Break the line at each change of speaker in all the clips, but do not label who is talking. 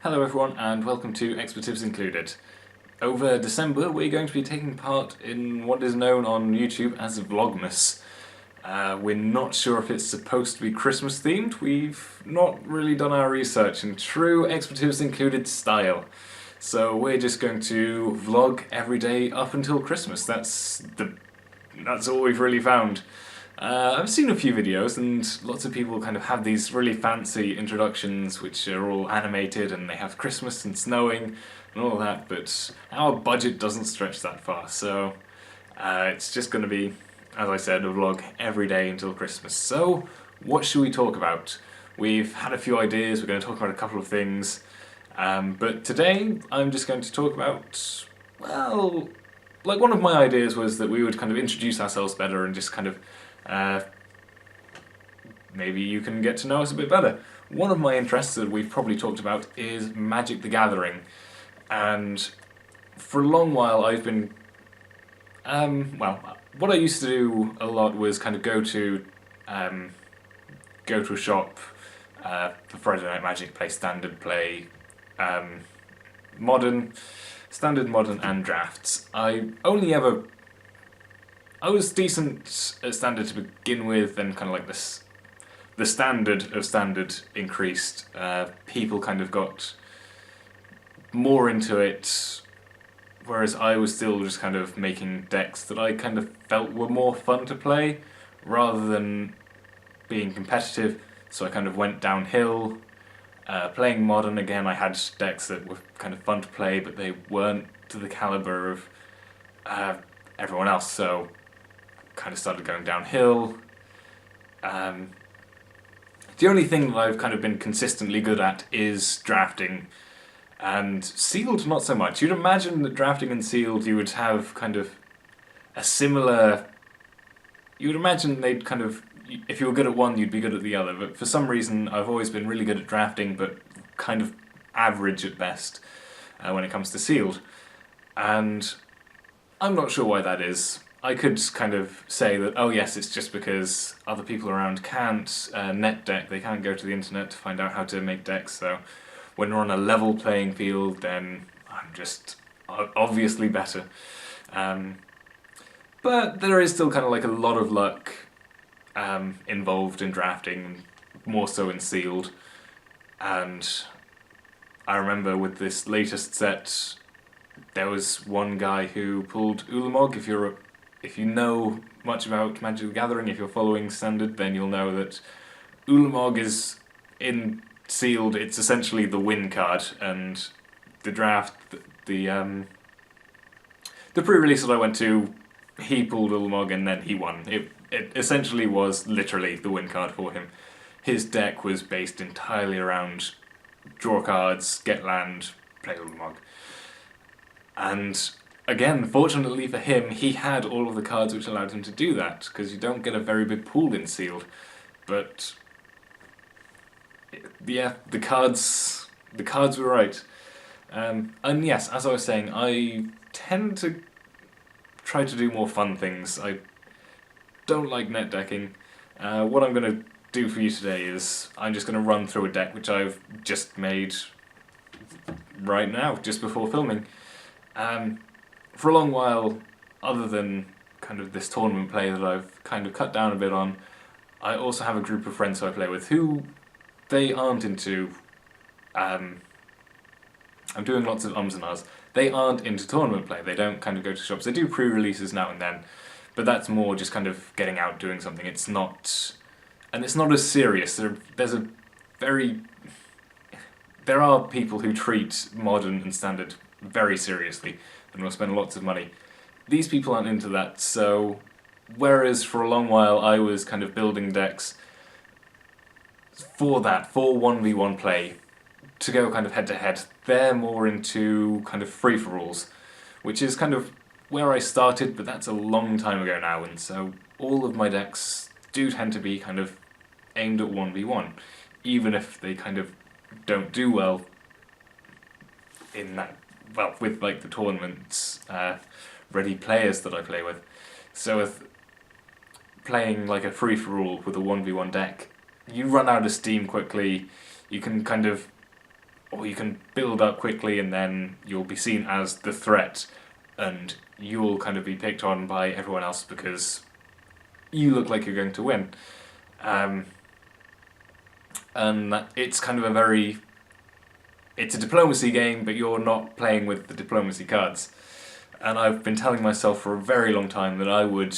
Hello everyone and welcome to Expletives Included. Over December we're going to be taking part in what is known on YouTube as Vlogmas. We're not sure if it's supposed to be Christmas themed. We've not really done our research in true Expletives Included style. So we're just going to vlog every day up until Christmas. That's all we've really found. I've seen a few videos and lots of people kind of have these really fancy introductions which are all animated and they have Christmas and snowing and all that, but our budget doesn't stretch that far, so it's just going to be, as I said, a vlog every day until Christmas. So what should we talk about? We've had a few ideas, we're going to talk about a couple of things, but today I'm just going to talk about, well, like one of my ideas was that we would kind of introduce ourselves better and just kind of maybe you can get to know us a bit better. One of my interests that we've probably talked about is Magic the Gathering, and for a long while I've been, well, what I used to do a lot was kind of go to a shop for Friday Night Magic, play Standard, play Modern, Standard, Modern and Drafts. I was decent at Standard to begin with, then kind of like the standard of Standard increased. People kind of got more into it, whereas I was still just kind of making decks that I kind of felt were more fun to play, rather than being competitive, so I kind of went downhill. Playing Modern again, I had decks that were kind of fun to play, but they weren't to the calibre of everyone else, so kind of started going downhill. The only thing that I've kind of been consistently good at is drafting, and sealed not so much. You'd imagine that drafting and sealed you would have kind of a similar... You would imagine they'd kind of... If you were good at one, you'd be good at the other, but for some reason I've always been really good at drafting, but kind of average at best when it comes to sealed. And I'm not sure why that is. I could kind of say that, oh yes, it's just because other people around can't net deck, they can't go to the internet to find out how to make decks, so when we're on a level playing field, then I'm just obviously better. But there is still kind of like a lot of luck involved in drafting, more so in sealed, and I remember with this latest set, there was one guy who pulled Ulamog. If you know much about Magic the Gathering, if you're following Standard, then you'll know that Ulamog is in sealed. It's essentially the win card, and the draft, the pre-release that I went to, he pulled Ulamog and then he won. It essentially was literally the win card for him. His deck was based entirely around draw cards, get land, play Ulamog. And again, fortunately for him, he had all of the cards which allowed him to do that, because you don't get a very big pool in sealed. But yeah, the cards were right. And yes, as I was saying, I tend to try to do more fun things. I don't like net decking. What I'm going to do for you today is I'm just going to run through a deck which I've just made right now, just before filming. For a long while, other than kind of this tournament play that I've kind of cut down a bit on, I also have a group of friends who I play with who they aren't into... I'm doing lots of ums and ahs. They aren't into tournament play. They don't kind of go to shops. They do pre-releases now and then, but that's more just kind of getting out doing something. It's not... And it's not as serious. There are people who treat Modern and Standard very seriously and will spend lots of money. These people aren't into that, so whereas for a long while I was kind of building decks for that, for 1v1 play, to go kind of head to head, they're more into kind of free-for-alls, which is kind of where I started, but that's a long time ago now, and so all of my decks do tend to be kind of aimed at 1v1, even if they kind of don't do well in that, well, with like the tournaments ready players that I play with. So with playing like a free-for-all with a 1v1 deck, you run out of steam quickly. You can kind of or you can build up quickly and then you'll be seen as the threat, and you'll kind of be picked on by everyone else because you look like you're going to win. And it's kind of it's a diplomacy game, but you're not playing with the diplomacy cards. And I've been telling myself for a very long time that I would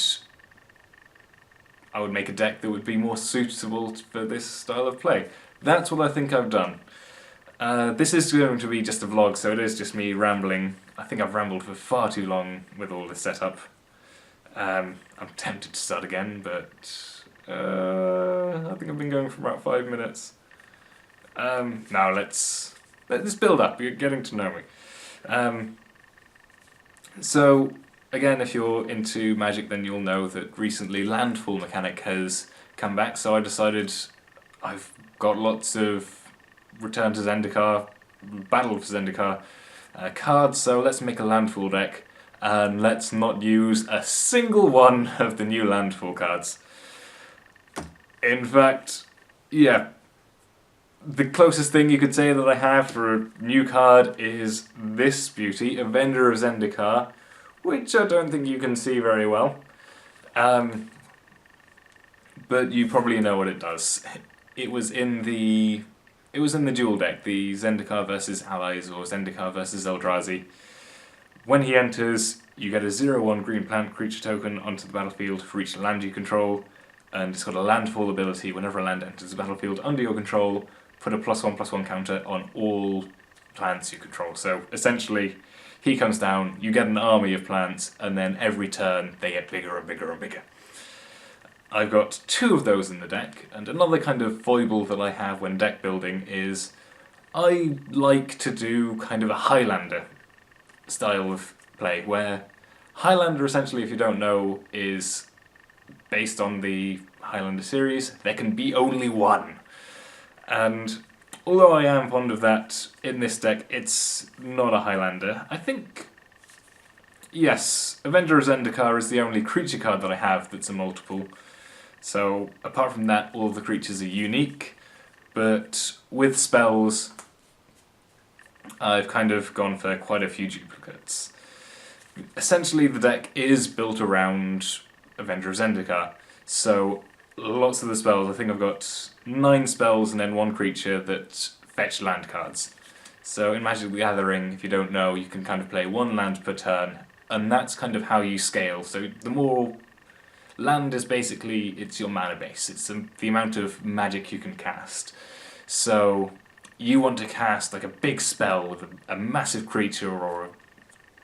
make a deck that would be more suitable for this style of play. That's what I think I've done. This is going to be just a vlog, so it is just me rambling. I think I've rambled for far too long with all this setup. I'm tempted to start again, but I think I've been going for about 5 minutes. Now let's build up. You're getting to know me. So again, if you're into Magic, then you'll know that recently Landfall mechanic has come back. So I decided I've got lots of Return to Zendikar, Battle for Zendikar cards, so let's make a Landfall deck, and let's not use a single one of the new Landfall cards. In fact, yeah, the closest thing you could say that I have for a new card is this beauty, Avenger of Zendikar, which I don't think you can see very well. But you probably know what it does. It was in the duel deck, the Zendikar versus Allies or Zendikar versus Eldrazi. When he enters, you get a 0/1 green plant creature token onto the battlefield for each land you control, and it's got a landfall ability. Whenever a land enters the battlefield under your control, put a +1/+1 counter on all plants you control. So essentially, he comes down, you get an army of plants, and then every turn they get bigger and bigger and bigger. I've got 2 of those in the deck, and another kind of foible that I have when deck building is I like to do kind of a Highlander style of play, where Highlander essentially, if you don't know, is based on the Highlander series. There can be only one. And although I am fond of that in this deck, it's not a Highlander. I think, yes, Avenger of Zendikar is the only creature card that I have that's a multiple. So apart from that, all of the creatures are unique, but with spells, I've kind of gone for quite a few duplicates. Essentially, the deck is built around Avenger of Zendikar, so lots of the spells, I think I've got 9 spells and then 1 creature that fetch land cards. So in Magic the Gathering, if you don't know, you can kind of play 1 land per turn, and that's kind of how you scale. So the more land is basically, it's your mana base, it's the amount of magic you can cast. So you want to cast like a big spell with a massive creature or a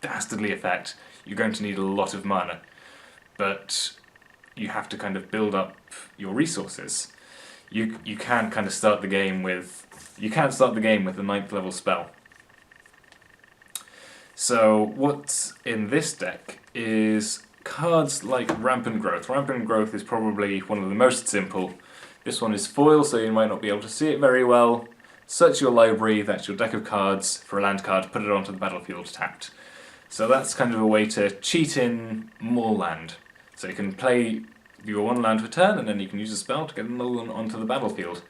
dastardly effect, you're going to need a lot of mana. But you have to kind of build up your resources. You can't kind of start the game with a 9th level spell. So what's in this deck is cards like Rampant Growth. Rampant Growth is probably one of the most simple. This one is foil, so you might not be able to see it very well. Search your library, that's your deck of cards, for a land card, put it onto the battlefield tapped. So that's kind of a way to cheat in more land. So you can play your 1 land per turn, and then you can use a spell to get another one onto the battlefield.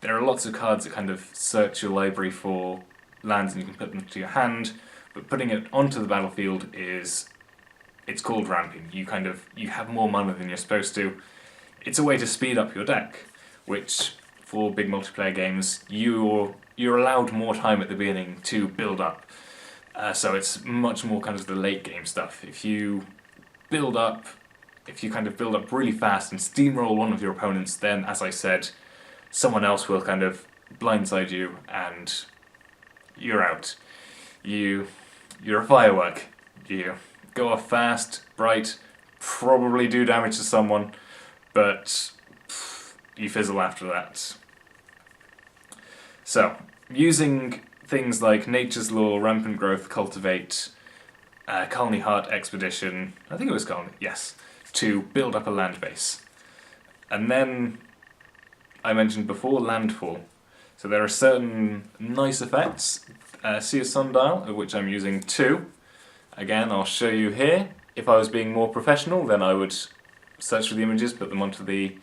There are lots of cards that kind of search your library for lands and you can put them to your hand, but putting it onto the battlefield it's called ramping. You have more mana than you're supposed to. It's a way to speed up your deck, which for big multiplayer games, you're allowed more time at the beginning to build up. So it's much more kind of the late game stuff. If you kind of build up really fast and steamroll one of your opponents, then, as I said, someone else will kind of blindside you and you're out. You're a firework. You go off fast, bright, probably do damage to someone, but you fizzle after that. So, using things like Nature's Law, Rampant Growth, Cultivate, Colony Heart Expedition, I think it was Colony, yes, to build up a land base. And then, I mentioned before, Landfall. So there are certain nice effects. Sea of Sundial, of which I'm using 2. Again, I'll show you here. If I was being more professional, then I would search for the images, put them onto the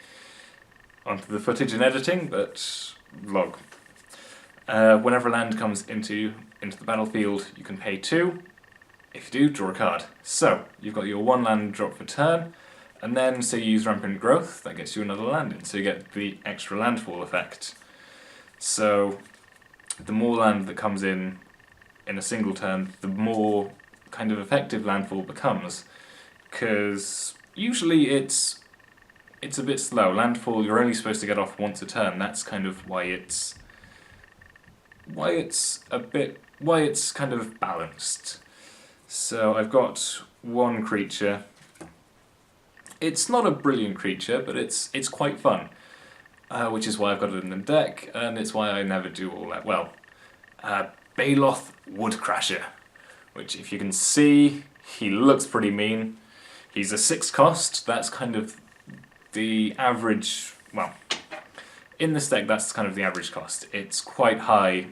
footage and editing, but vlog. Whenever a land comes into the battlefield, you can pay 2. If you do, draw a card. So, you've got your 1 land drop for turn, and then say you use Rampant Growth, that gets you another land in, so you get the extra landfall effect. So, the more land that comes in a single turn, the more kind of effective landfall becomes, because usually it's a bit slow. Landfall, you're only supposed to get off once a turn. That's kind of why it's kind of balanced. So I've got 1 creature. It's not a brilliant creature, but it's quite fun, which is why I've got it in the deck, and it's why I never do all that well. Bailiff Woodcrasher, which, if you can see, he looks pretty mean. He's a 6 cost. That's kind of the average. Well, in this deck, that's kind of the average cost. It's quite high,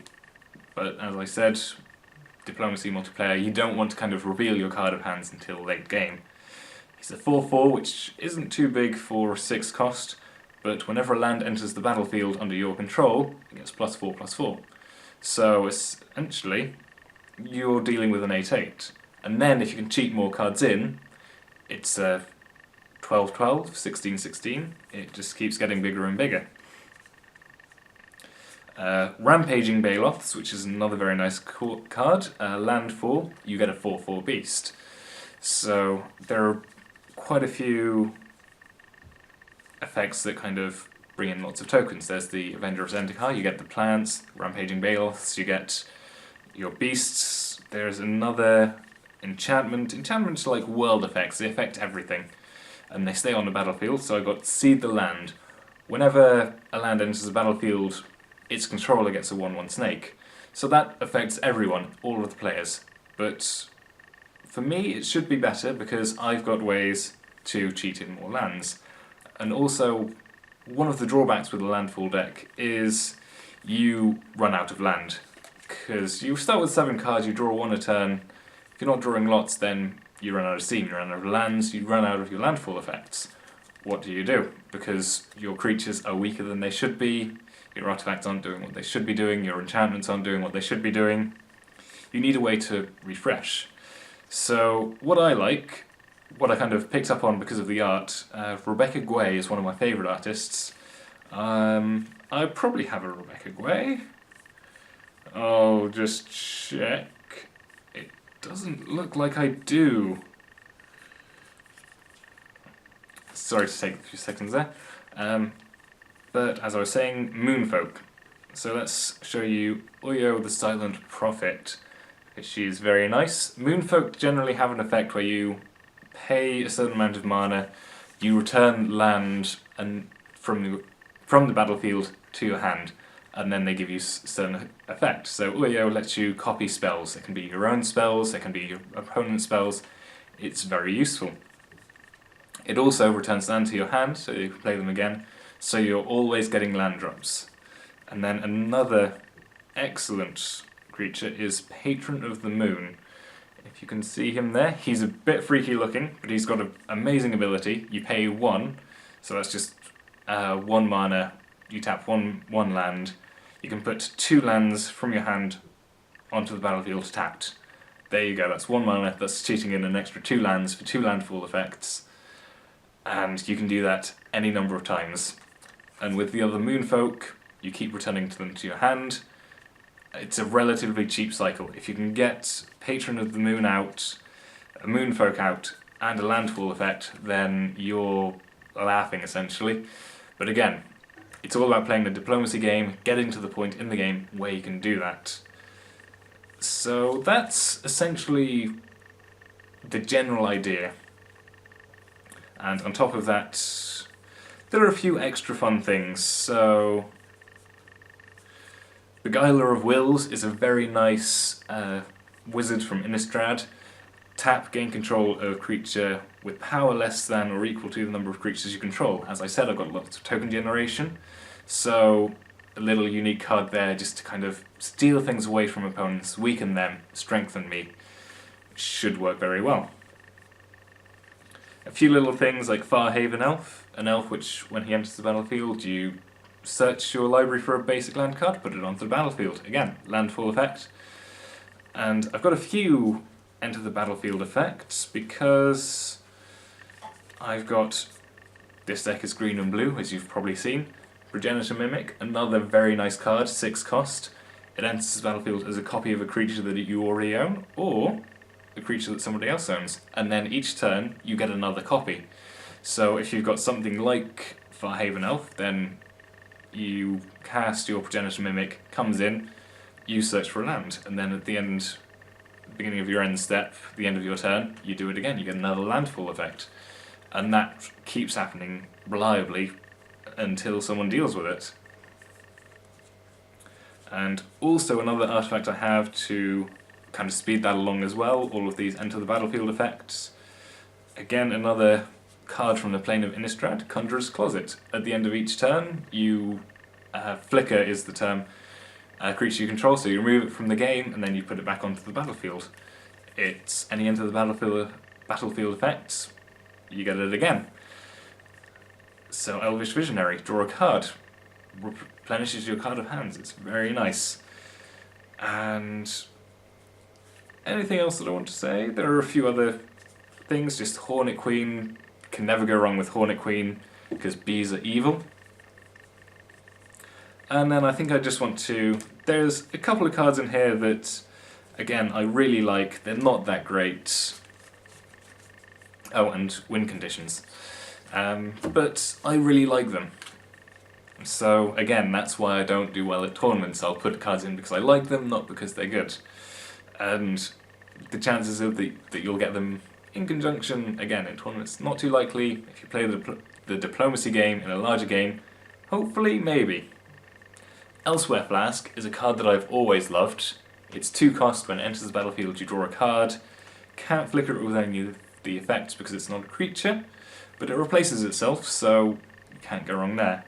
but as I said, Diplomacy multiplayer, you don't want to kind of reveal your card of hands until late game. He's a 4/4, which isn't too big for 6 cost, but whenever a land enters the battlefield under your control, it gets +4/+4. So essentially, you're dealing with an 8/8. And then if you can cheat more cards in, it's 12/12, 16/16. It just keeps getting bigger and bigger. Rampaging Bailiffs, which is another very nice card. Landfall, you get a 4/4 beast. So there are quite a few effects that kind of bring in lots of tokens. There's the Avenger of Zendikar, you get the plants. Rampaging Bailiffs, you get your beasts. There's another enchantment. Enchantments are like world effects, they affect everything, and they stay on the battlefield. So I got Seed the Land. Whenever a land enters the battlefield, its controller gets a 1/1 snake. So that affects everyone, all of the players. But for me, it should be better because I've got ways to cheat in more lands. And also, one of the drawbacks with a landfall deck is you run out of land. Because you start with 7 cards, you draw 1 a turn. If you're not drawing lots, then you run out of steam, you run out of lands, you run out of your landfall effects. What do? Because your creatures are weaker than they should be, your artifacts aren't doing what they should be doing, your enchantments aren't doing what they should be doing. You need a way to refresh. So what I kind of picked up on because of the art, Rebecca Guay is one of my favourite artists. I probably have a Rebecca Guay. Oh, just check. It doesn't look like I do. Sorry to take a few seconds there. But as I was saying, Moonfolk. So let's show you Oyo the Silent Prophet. She's very nice. Moonfolk generally have an effect where you pay a certain amount of mana, you return land and from the battlefield to your hand, and then they give you certain effects. So Uyo lets you copy spells. It can be your own spells, it can be your opponent's spells. It's very useful. It also returns land to your hand, so you can play them again, so you're always getting land drops. And then another excellent creature is Patron of the Moon. If you can see him there, he's a bit freaky looking, but he's got an amazing ability. You pay 1, so that's just 1 mana, you tap one land. You can put 2 lands from your hand onto the battlefield tapped. There you go, that's 1 mana, that's cheating in an extra 2 lands for 2 landfall effects. And you can do that any number of times. And with the other Moonfolk, you keep returning them to your hand. It's a relatively cheap cycle. If you can get Patron of the Moon out, a Moonfolk out, and a landfall effect, then you're laughing essentially. But again, it's all about playing the diplomacy game, getting to the point in the game where you can do that. So that's essentially the general idea. And on top of that, there are a few extra fun things. So the Guyler of Wills is a very nice wizard from Innistrad. Tap, gain control of creature with power less than or equal to the number of creatures you control. As I said, I've got lots of token generation, so a little unique card there just to kind of steal things away from opponents, weaken them, strengthen me. Should work very well. A few little things like Farhaven Elf, an elf which, when he enters the battlefield, you search your library for a basic land card, put it onto the battlefield. Again, landfall effect. And I've got a few enter the battlefield effects because I've got this deck is green and blue, as you've probably seen. Regeneration Mimic, another very nice card, 6 cost. It enters the battlefield as a copy of a creature that you already own, or a creature that somebody else owns. And then each turn, you get another copy. So if you've got something like Farhaven Elf, then you cast your Regeneration Mimic, comes in, you search for a land, and then at the end, beginning of your end step, the end of your turn, you do it again, you get another landfall effect. And that keeps happening reliably until someone deals with it. And also another artifact I have to kind of speed that along as well, all of these enter the battlefield effects. Again, another card from the plane of Innistrad, Conjurer's Closet. At the end of each turn, you flicker is the term, creature you control, so you remove it from the game and then you put it back onto the battlefield. It's any enter the battlefield effects, you get it again. So Elvish Visionary, draw a card, replenishes your card of hands, it's very nice. And anything else that I want to say? There are a few other things, just Hornet Queen, can never go wrong with Hornet Queen, because bees are evil. And then I think I just want to, there's a couple of cards in here that, again, I really like, they're not that great. Oh, and win conditions. But I really like them. So again, that's why I don't do well at tournaments. I'll put cards in because I like them, not because they're good. And the chances of that you'll get them in conjunction, again, in tournaments, not too likely. If you play the diplomacy game in a larger game, hopefully, maybe. Elsewhere Flask is a card that I've always loved. It's 2 cost, when it enters the battlefield you draw a card. Can't flicker it with any of the effects because it's not a creature, but it replaces itself, so you can't go wrong there.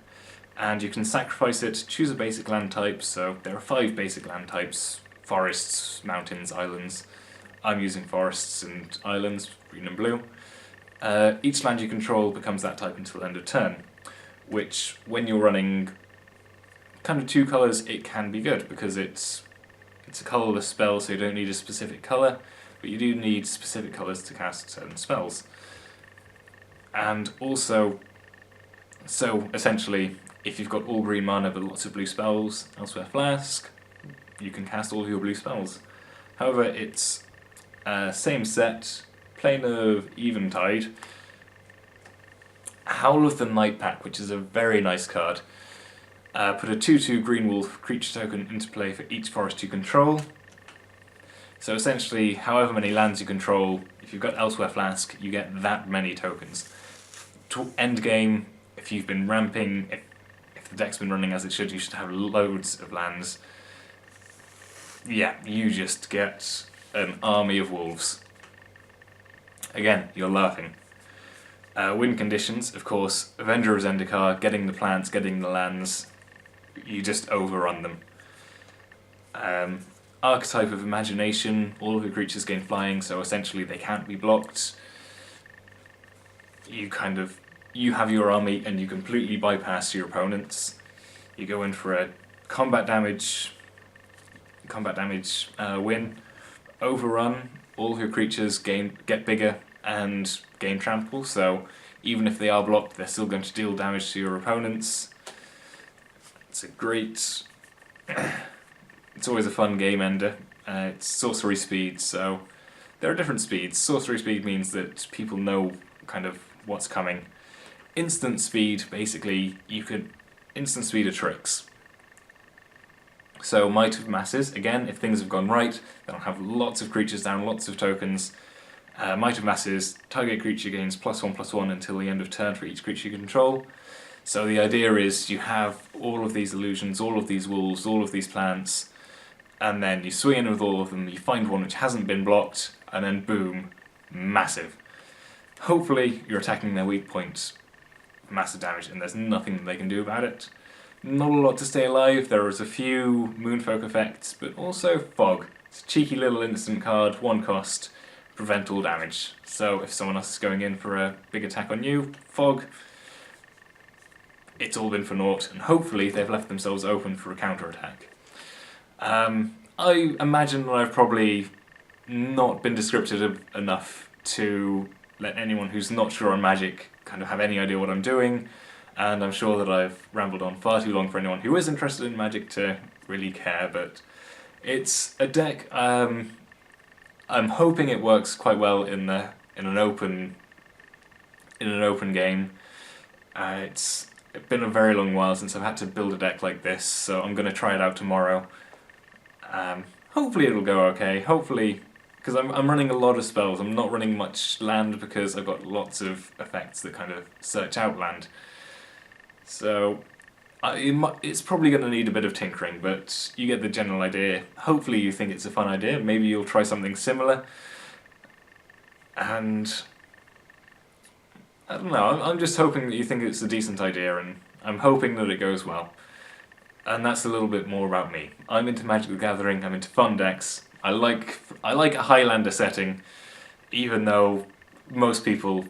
And you can sacrifice it, choose a basic land type, so there are 5 basic land types: forests, mountains, islands. I'm using forests and islands, green and blue. Each land you control becomes that type until end of turn, which, when you're running kind of 2 colours, it can be good, because it's a colourless spell, so you don't need a specific colour, but you do need specific colours to cast certain spells. And also, so essentially, if you've got all green mana but lots of blue spells, Elsewhere Flask, you can cast all of your blue spells. However, it's same set, plane of Eventide, Howl of the Night Pack, which is a very nice card. Put a 2/2 green wolf creature token into play for each forest you control. So essentially, however many lands you control, if you've got Elsewhere Flask, you get that many tokens. To end game, if you've been ramping, if the deck's been running as it should, you should have loads of lands. Yeah, you just get an army of wolves. Again, you're laughing. Win conditions, of course, Avenger of Zendikar, getting the plants, getting the lands, you just overrun them. Archetype of Imagination, all of your creatures gain flying, so essentially they can't be blocked. You have your army and you completely bypass your opponents. You go in for a combat damage win, overrun, all of your creatures get bigger and gain trample, so even if they are blocked, they're still going to deal damage to your opponents. It's a great... it's always a fun game ender. It's sorcery speed, so there are different speeds. Sorcery speed means that people know kind of what's coming. Instant speed, basically, you could instant speed of tricks. So Might of Masses, again, if things have gone right, then I'll have lots of creatures down, lots of tokens. Might of Masses, target creature gains +1/+1 until the end of turn for each creature you control. So the idea is you have all of these illusions, all of these wolves, all of these plants, and then you swing in with all of them, you find one which hasn't been blocked, and then boom, massive. Hopefully you're attacking their weak point, massive damage, and there's nothing that they can do about it. Not a lot to stay alive, there is a few Moonfolk effects, but also Fog. It's a cheeky little instant card, 1 cost, prevent all damage. So if someone else is going in for a big attack on you, Fog, it's all been for naught, and hopefully they've left themselves open for a counter-attack. I imagine that I've probably not been descriptive enough to let anyone who's not sure on Magic kind of have any idea what I'm doing, and I'm sure that I've rambled on far too long for anyone who is interested in Magic to really care, but it's a deck, I'm hoping it works quite well in an open game. It's been a very long while since I've had to build a deck like this, so I'm going to try it out tomorrow. Hopefully it'll go okay, hopefully, because I'm running a lot of spells. I'm not running much land because I've got lots of effects that kind of search out land. So it's probably going to need a bit of tinkering, but you get the general idea. Hopefully you think it's a fun idea, maybe you'll try something similar, and I don't know, I'm just hoping that you think it's a decent idea, and I'm hoping that it goes well. And that's a little bit more about me. I'm into Magic the Gathering, I'm into fun decks, I like a Highlander setting, even though most people,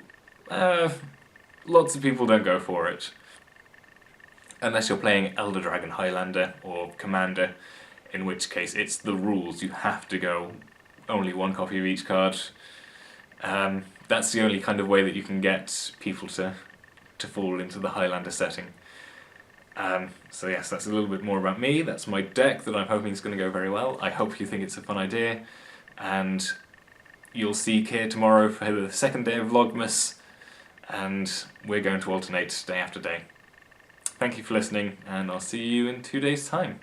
lots of people don't go for it. Unless you're playing Elder Dragon Highlander or Commander, in which case it's the rules, you have to go only one copy of each card. That's the only kind of way that you can get people to fall into the Highlander setting. So yes, that's a little bit more about me. That's my deck that I'm hoping is going to go very well. I hope you think it's a fun idea, and you'll see Keir tomorrow for the second day of Vlogmas, and we're going to alternate day after day. Thank you for listening, and I'll see you in 2 days' time.